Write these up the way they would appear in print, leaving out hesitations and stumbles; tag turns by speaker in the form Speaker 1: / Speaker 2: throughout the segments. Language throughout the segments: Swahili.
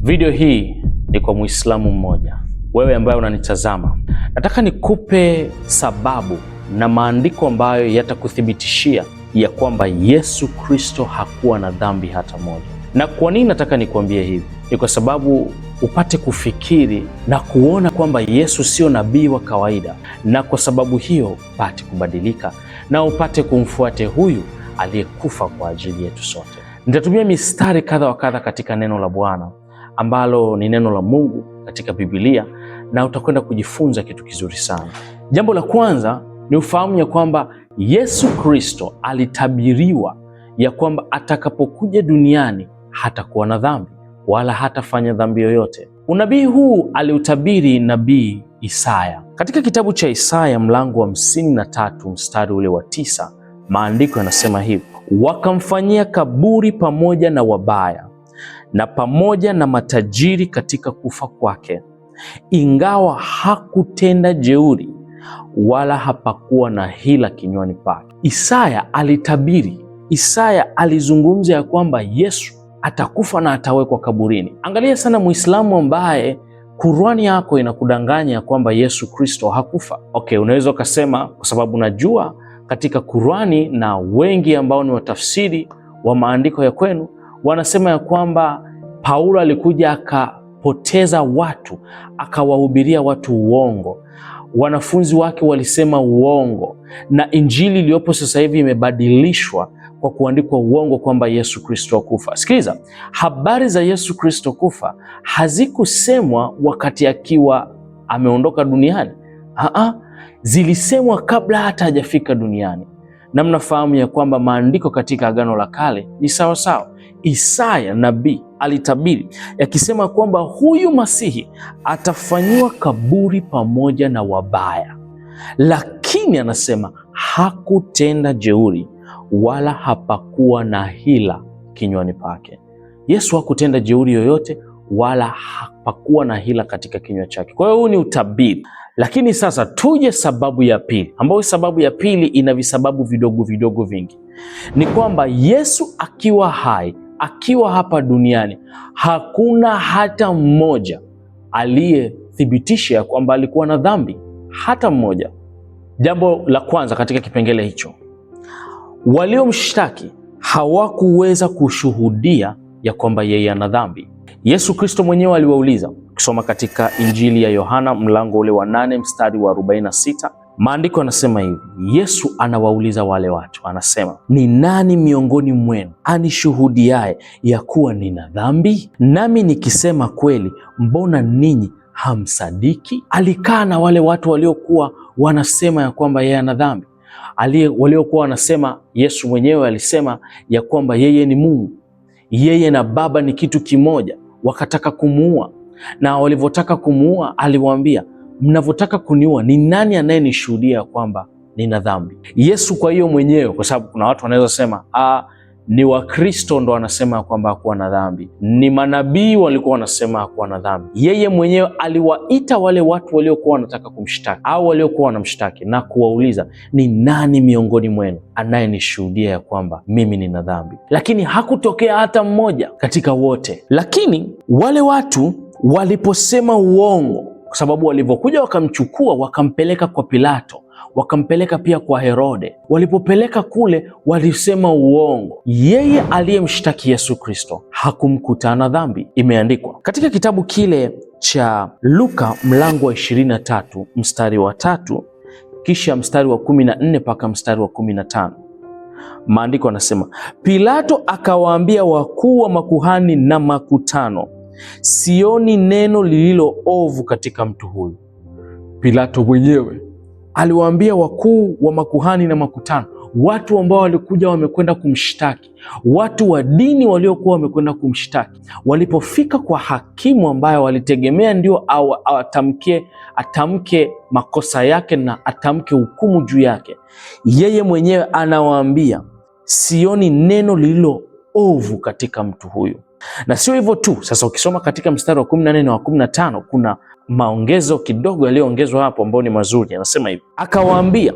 Speaker 1: Video hii ni kwa Muislamu mmoja, wewe ambaye unanitazama. Nataka nikupe sababu na maandiko ambayo yatakuthibitishia ya kwamba Yesu Kristo hakuwa na dhambi hata moja. Na kwa nini nataka nikuambie hivi? Ni kwa sababu upate kufikiri na kuona kwamba Yesu sio nabii wa kawaida, na kwa sababu hiyo upate kubadilika na upate kumfuate huyu aliyekufa kwa ajili yetu sote. Nitatumia mistari kadha wa kadha katika neno la Bwana ambalo ni neno la Mungu katika Biblia, na utakwenda kujifunza kitu kizuri sana. Jambo la kwanza ni ufahamu ya kwamba Yesu Kristo alitabiriwa ya kwamba atakapokuja duniani hatakuwa na dhambi wala hatafanya dhambi yoyote. Unabii huu aliutabiri nabii Isaya. Katika kitabu cha Isaya mlango wa 53 mstari ule wa 9, maandiko yanasema hivi: wakamfanyia kaburi pamoja na wabaya na pamoja na matajiri katika kufa kwake, ingawa hakutenda jeuri wala hapakuwa na hila kinywani pake. Isaya alitabiri, Isaya alizungumza ya kwamba Yesu atakufa na atawekwa kaburini. Angalia sana Muislamu ambaye Qur'ani yako inakudanganya kwamba Yesu Kristo hakufa. Okay, unaweza ukasema kwa sababu najua katika Qur'ani na wengi ambao ni watafsiri wa maandiko ya kwenu wanasema ya kwamba Paulo alikuja akapoteza watu, akawahubiria watu uongo, wanafunzi wake walisema uongo, na injili iliyopo sasa hivi imebadilishwa kwa kuandikwa uongo kwamba Yesu Kristo kufa. Sikiliza, habari za Yesu Kristo kufa hazikusemwa wakati akiwa ameondoka duniani. Zilisemwa kabla hata hajafika duniani. Na mnafahamu ya kwamba maandiko katika Agano la Kale ni sawa sawa. Isaya nabii alitabiri yakisema kwamba huyu Masihi atafanyiwa kaburi pamoja na wabaya, lakini anasema hakutenda jeuri wala hapakuwa na hila kinywani pake. Yesu hakutenda jeuri yoyote wala hapakuwa na hila katika kinywa chake. Kwa hiyo huu ni utabiri. Lakini sasa tuje sababu ya pili, ambayo sababu ya pili ina visababu vidogo vidogo vingi. Ni kwamba Yesu akiwa hai, akiwa hapa duniani, hakuna hata mmoja aliyethibitisha ya kwamba alikuwa na dhambi, hata mmoja. Jambo la kwanza katika kipengele hicho, waliomshtaki hawakuweza kushuhudia ya kwamba yeye ana dhambi. Yesu Kristo mwenyewe aliwauliza. Ukisoma katika Injili ya Yohana mlango ule wa 8 mstari wa 46, maandiko yanasema hivi, Yesu anawauliza wale watu, anasema, ni nani miongoni mwenu anishuhudiaye ya kuwa nina dhambi? Nami nikisema kweli, mbona ninyi hamsadiki? Alikaa na wale watu waliokuwa wanasema ya kwamba yeye ana dhambi, waliokuwa wanasema, Yesu mwenyewe alisema ya kwamba yeye ni Mungu, yeye na Baba ni kitu kimoja. Wakataka kumuua, na walivyotaka kumuua aliwaambia, mnavyotaka kuniua, ni nani anayenishuhudia kwamba nina dhambi? Yesu kwa hiyo mwenyewe, kwa sababu kuna watu wanaweza sema ni Wakristo ndo wanasema kwamba hakuwa na dhambi, ni manabii walikuwa wanasema hakuwa na dhambi. Yeye mwenyewe aliwaita wale watu waliokuwa wanataka kumshtaki au waliokuwa wanamshtaki na kuwauliza, ni nani miongoni mwenu anayenishuhudia ya kwamba mimi nina dhambi? Lakini hakutokea hata mmoja katika wote. Lakini wale watu waliposema uongo, kwa sababu walivyokuja wakamchukua wakampeleka kwa Pilato, wakampeleka pia kwa Herode. Walipopeleka kule walisema uongo. Yeye aliyemshtaki Yesu Kristo hakumkutana dhambi. Imeandikwa katika kitabu kile cha Luka mlango wa 23 mstari wa 3 kisha mstari wa 14 mpaka mstari wa 15. Maandiko yanasema, Pilato akawaambia wakuu wa makuhani na makutano, sioni neno lililo ovu katika mtu huyu. Pilato mwenyewe aliwaambia wakuu wa makuhani na makutano, watu ambao walikuja wamekwenda kumshtaki, watu wa dini waliokuwa wamekwenda kumshtaki. Walipofika kwa hakimu ambaye walitegemea ndio atamke makosa yake na atamke hukumu juu yake, yeye mwenyewe anawaambia, sioni neno lililo ovu katika mtu huyu. Na sio hivyo tu. Sasa ukisoma katika mstari wa 14 na wa 15 kuna maongezo kidogo yaliyoongezwa hapo ambao ni mazuri. Anasema hivi, akawaambia,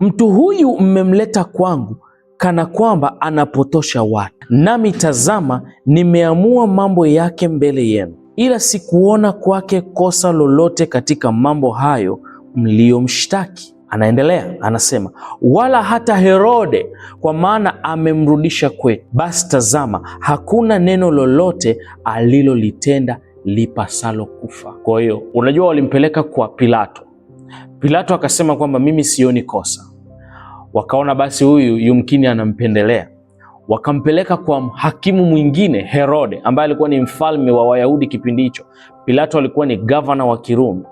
Speaker 1: mtu huyu mmemleta kwangu kana kwamba anapotosha watu. Nami tazama, nimeamua mambo yake mbele yenu, ila sikuona kwake kosa lolote katika mambo hayo mliyomshtaki. Anaendelea, anasema, wala hata Herode, kwa maana amemrudisha kwetu. Basi tazama, hakuna neno lolote alilolitenda lipasalo kufa. Kwa hiyo unajua, walimpeleka kwa Pilato. Pilato akasema kwamba mimi sioni kosa. Wakaona basi huyu yumkini anampendelea, wakampeleka kwa hakimu mwingine, Herode, ambaye alikuwa ni mfalme wa Wayahudi kipindi hicho. Pilato alikuwa ni gavana wa Kirumi.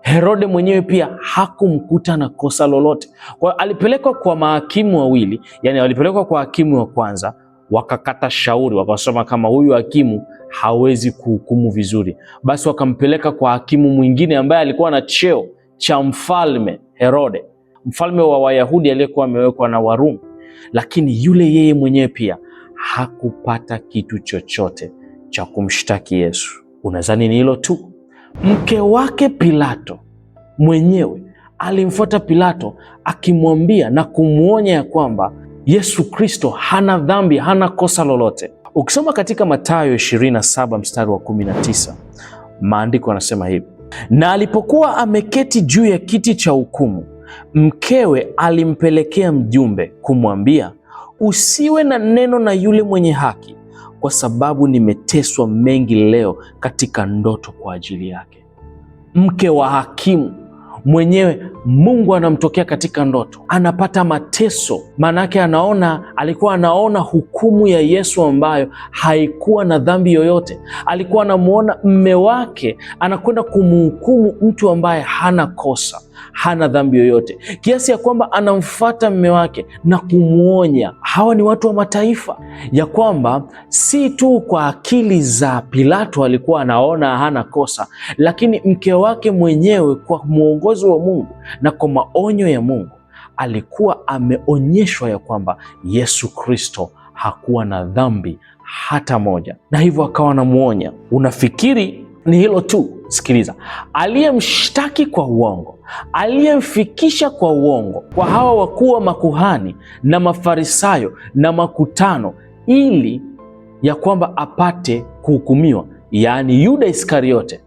Speaker 1: Herode mwenyewe pia hakumkuta na kosa lolote. Kwa hiyo alipelekwa kwa mahakimu wawili, yani walipelekwa kwa hakimu wa kwanza, wakakata shauri, wakasema kama huyu hakimu hawezi kuhukumu vizuri, basi wakampeleka kwa hakimu mwingine ambaye alikuwa na cheo cha mfalme Herode, mfalme wa Wayahudi aliyekuwa amewekwa na Warumi. Lakini yule yeye mwenyewe pia hakupata kitu chochote cha kumshtaki Yesu. Unadhani ni hilo tu? Mke wake Pilato mwenyewe alimfuata Pilato akimwambia na kumwonya ya kwamba Yesu Kristo hana dhambi, hana kosa lolote. Ukisoma katika Mathayo 27 mstari wa 19, maandiko yanasema hivi: na alipokuwa ameketi juu ya kiti cha hukumu, mkewe alimpelekea mjumbe kumwambia, usiwe na neno na yule mwenye haki, kwa sababu nimeteswa mengi leo katika ndoto kwa ajili yake. Mke wa hakimu mwenyewe, Mungu anamtokea katika ndoto, anapata mateso. Maanake alikuwa anaona hukumu ya Yesu ambayo haikuwa na dhambi yoyote. Alikuwa anamuona mme wake anakwenda kumhukumu mtu ambaye hana kosa, hana dhambi yoyote, kiasi ya kwamba anamfuata mme wake na kumwonya. Hawa ni watu wa mataifa, ya kwamba si tu kwa akili za Pilato alikuwa anaona hana kosa, lakini mke wake mwenyewe kwa mwongozo wa Mungu na kwa maonyo ya Mungu alikuwa ameonyeshwa ya kwamba Yesu Kristo hakuwa na dhambi hata moja, na hivyo akawa anamuonya. Unafikiri ni hilo tu? Sikiliza, aliyemshtaki kwa uongo, aliyemfikisha kwa uongo kwa hawa wakuu wa makuhani na Mafarisayo na makutano, ili ya kwamba apate kuhukumiwa, yaani Yuda Iskariote,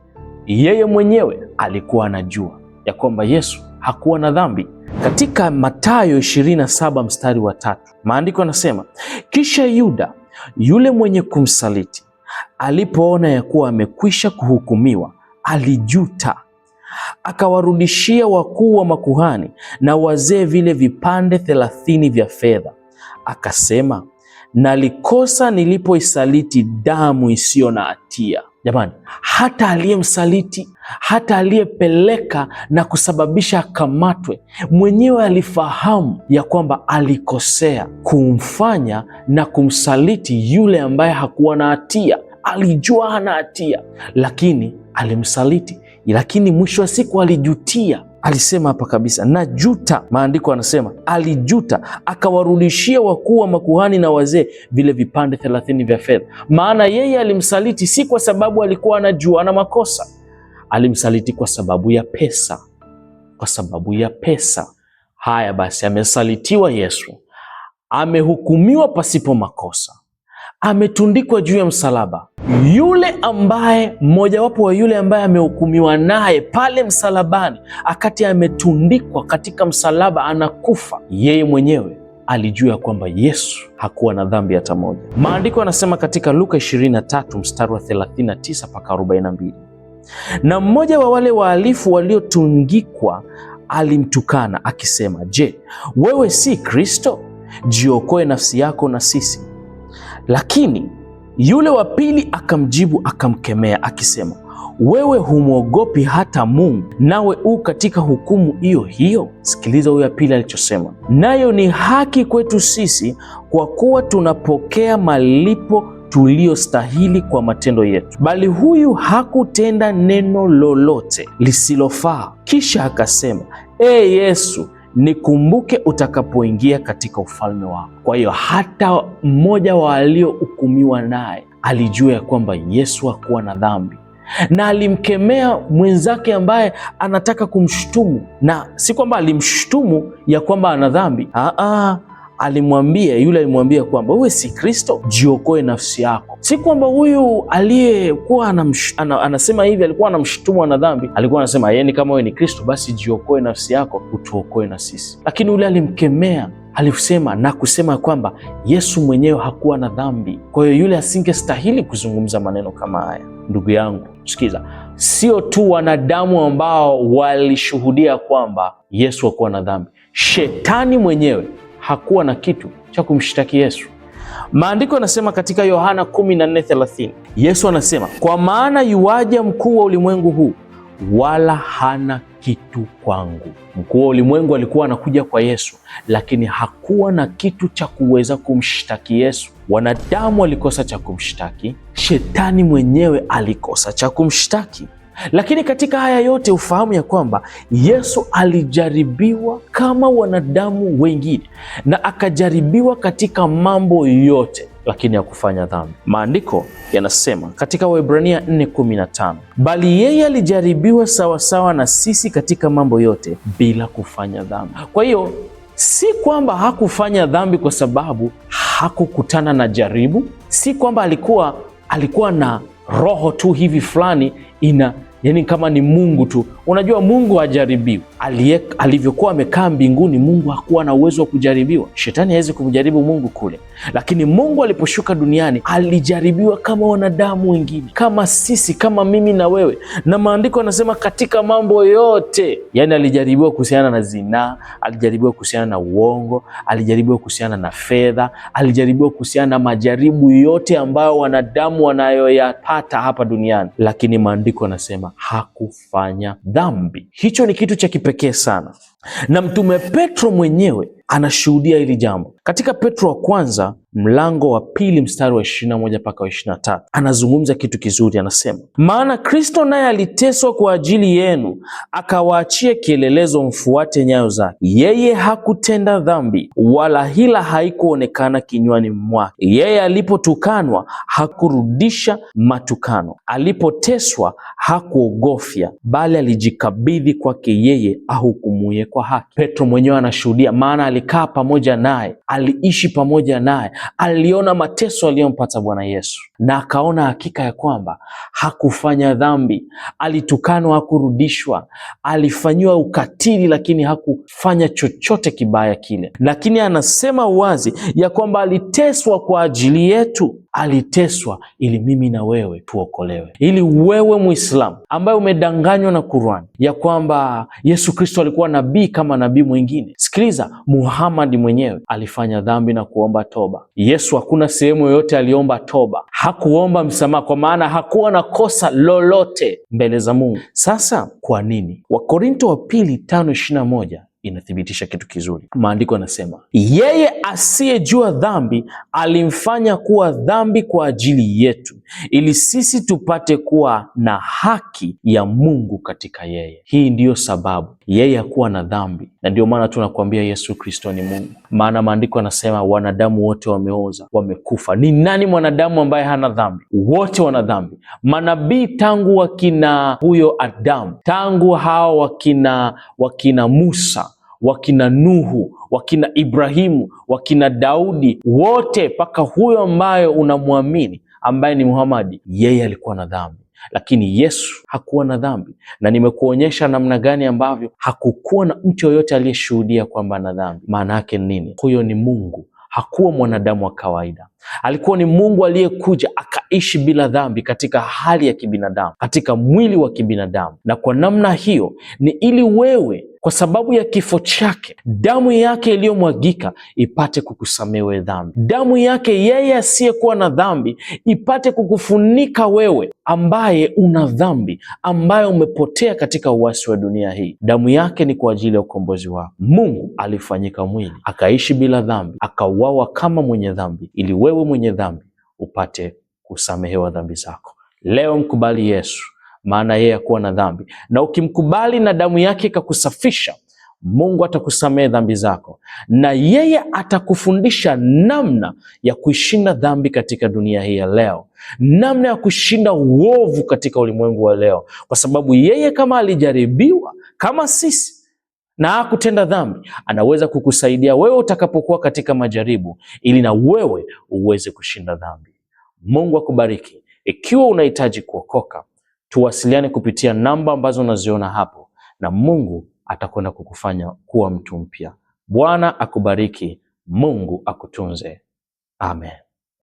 Speaker 1: yeye mwenyewe alikuwa anajua ya kwamba Yesu hakuwa na dhambi. Katika Mathayo 27 mstari wa 3, maandiko yanasema, kisha Yuda yule mwenye kumsaliti alipoona ya kuwa amekwisha kuhukumiwa, alijuta, akawarudishia wakuu wa makuhani na wazee vile vipande 30 vya fedha, akasema, nalikosa nilipoisaliti damu isiyo na hatia. Jamani, hata aliyemsaliti, hata aliyepeleka na kusababisha akamatwe, mwenyewe alifahamu ya kwamba alikosea kumfanya na kumsaliti yule ambaye hakuwa na hatia. Alijua hana hatia, lakini alimsaliti. Lakini mwisho wa siku alijutia. Alisema hapa kabisa, najuta. Maandiko anasema alijuta, akawarudishia wakuu wa makuhani na wazee vile vipande 30 vya fedha. Maana yeye alimsaliti si kwa sababu alikuwa anajua na makosa, alimsaliti kwa sababu ya pesa, kwa sababu ya pesa. Haya basi, amesalitiwa Yesu, amehukumiwa pasipo makosa, ametundikwa juu ya msalaba. Yule ambaye mmojawapo wa yule ambaye amehukumiwa naye pale msalabani, akati ametundikwa katika msalaba anakufa, yeye mwenyewe alijua kwamba Yesu hakuwa na dhambi hata moja. Maandiko yanasema katika Luka 23 mstari wa 39 mpaka 42, na mmoja wa wale wahalifu waliotundikwa alimtukana akisema, je, wewe si Kristo? Jiokoe nafsi yako na sisi. Lakini yule wa pili akamjibu akamkemea akisema, wewe humwogopi hata Mungu, nawe katika hukumu hiyo hiyo? Sikiliza huyu wa pili alichosema, nayo ni haki kwetu sisi, kwa kuwa tunapokea malipo tuliyostahili kwa matendo yetu. Bali huyu hakutenda neno lolote lisilofaa. Kisha akasema, Yesu, nikumbuke utakapoingia katika ufalme wako. Kwa hiyo hata mmoja wa waliohukumiwa naye alijua ya kwamba Yesu hakuwa na dhambi, na alimkemea mwenzake ambaye anataka kumshutumu, na si kwamba alimshutumu ya kwamba ana dhambi. alimwambia kwamba wewe si Kristo, jiokoe nafsi yako. Si kwamba huyu aliyekuwa anasema hivi alikuwa anamshutumu na dhambi, alikuwa anasema yeye kama wewe ni Kristo basi jiokoe nafsi yako utuokoe na sisi. Lakini yule alimkemea, alisema na kusema kwamba Yesu mwenyewe hakuwa na dhambi, kwa hiyo yule asingestahili kuzungumza maneno kama haya. Ndugu yangu, sikiza, sio tu wanadamu ambao walishuhudia kwamba Yesu hakuwa na dhambi, Shetani mwenyewe hakuwa na kitu cha kumshtaki Yesu. Maandiko yanasema katika Yohana 14:30, Yesu anasema, kwa maana yuaja mkuu wa ulimwengu huu, wala hana kitu kwangu. Mkuu wa ulimwengu alikuwa anakuja kwa Yesu, lakini hakuwa na kitu cha kuweza kumshtaki Yesu. Wanadamu walikosa cha kumshtaki, Shetani mwenyewe alikosa cha kumshtaki. Lakini katika haya yote ufahamu ya kwamba Yesu alijaribiwa kama wanadamu wengine, na akajaribiwa katika mambo yote, lakini hakufanya dhambi. Maandiko yanasema katika Waebrania 4:15, bali yeye alijaribiwa sawasawa na sisi katika mambo yote bila kufanya dhambi. Kwa hiyo si kwamba hakufanya dhambi kwa sababu hakukutana na jaribu, si kwamba alikuwa na roho tu hivi fulani yani kama ni Mungu tu. Unajua Mungu hajaribiwi. Alivyokuwa amekaa mbinguni, Mungu hakuwa na uwezo wa kujaribiwa. Shetani hawezi kumjaribu Mungu kule. Lakini Mungu aliposhuka duniani alijaribiwa kama wanadamu wengine, kama sisi, kama mimi na wewe. Na maandiko yanasema katika mambo yote, yani alijaribiwa kuhusiana na zinaa, alijaribiwa kuhusiana na uongo, alijaribiwa kuhusiana na fedha, alijaribiwa kuhusiana na majaribu yote ambayo wanadamu wanayoyapata hapa duniani. Lakini maandiko yanasema hakufanya dhambi. Hicho ni kitu cha kipekee sana, na Mtume Petro mwenyewe anashuhudia hili jambo. Katika Petro wa kwanza mlango wa 2 mstari wa 21 mpaka 23, anazungumza kitu kizuri. Anasema, maana Kristo naye aliteswa kwa ajili yenu, akawaachia kielelezo mfuate nyayo zake. Yeye hakutenda dhambi, wala hila haikuonekana kinywani mwake. Yeye alipotukanwa hakurudisha matukano, alipoteswa hakuogofya, bali alijikabidhi kwake yeye ahukumuye kwa haki. Petro mwenyewe anashuhudia, maana alikaa pamoja naye, aliishi pamoja naye, aliona mateso aliyompata Bwana Yesu, na akaona hakika ya kwamba hakufanya dhambi. Alitukanwa, hakurudishwa. Alifanyiwa ukatili, lakini hakufanya chochote kibaya kile. Lakini anasema wazi ya kwamba aliteswa kwa ajili yetu. Aliteswa ili mimi na wewe tuokolewe, ili wewe Muislamu ambaye umedanganywa na Qur'an ya kwamba Yesu Kristo alikuwa nabii kama nabii mwingine. Sikiliza, Muhammad mwenyewe alifanya dhambi na kuomba toba. Yesu hakuna sehemu yoyote aliomba toba, hakuomba msamaha, kwa maana hakuwa na kosa lolote mbele za Mungu. Sasa kwa nini? Wakorinto wa pili 5:21 inathibitisha kitu kizuri. Maandiko yanasema, yeye asiyejua dhambi alimfanya kuwa dhambi kwa ajili yetu, ili sisi tupate kuwa na haki ya Mungu katika yeye. Hii ndiyo sababu yeye hakuwa na dhambi, na ndio maana tunakuambia Yesu Kristo ni Mungu. Maana maandiko yanasema wanadamu wote wameoza, wamekufa. Ni nani mwanadamu ambaye hana dhambi? Wote wana dhambi. Manabii tangu wakina huyo Adamu, tangu hao wakina Musa, wakina Nuhu, wakina Ibrahimu, wakina Daudi, wote mpaka huyo ambaye unamwamini ambaye ni Muhammad, yeye alikuwa na dhambi. Lakini Yesu hakuwa na dhambi, na nimekuonyesha namna gani ambavyo hakukuwa na mtu yoyote aliyeshuhudia kwamba ana dhambi. Maana yake nini? Huyo ni Mungu, hakuwa mwanadamu wa kawaida. Alikuwa ni Mungu aliyekuja akaishi bila dhambi katika hali ya kibinadamu, katika mwili wa kibinadamu. Na kwa namna hiyo ni ili wewe, kwa sababu ya kifo chake, damu yake iliyomwagika ipate kukusamehe dhambi. Damu yake yeye asiyekuwa na dhambi ipate kukufunika wewe ambaye una dhambi, ambaye umepotea katika uasi wa dunia hii. Damu yake ni kwa ajili ya ukombozi wako. Mungu alifanyika mwili, akaishi bila dhambi, akauawa kama mwenye dhambi, ili wewe mwenye dhambi upate kusamehewa dhambi zako. Leo mkubali Yesu, maana yeye hakuwa na dhambi, na ukimkubali na damu yake ikakusafisha, Mungu atakusamehe dhambi zako, na yeye atakufundisha namna ya kuishinda dhambi katika dunia hii ya leo, namna ya kushinda uovu katika ulimwengu wa leo, kwa sababu yeye kama alijaribiwa kama sisi, na hakutenda dhambi, anaweza kukusaidia wewe utakapokuwa katika majaribu, ili na wewe uweze kushinda dhambi. Mungu akubariki. Ikiwa unahitaji kuokoka, tuwasiliane kupitia namba ambazo unaziona hapo, na Mungu atakwenda kukufanya kuwa mtu mpya. Bwana akubariki. Mungu akutunze. Amen.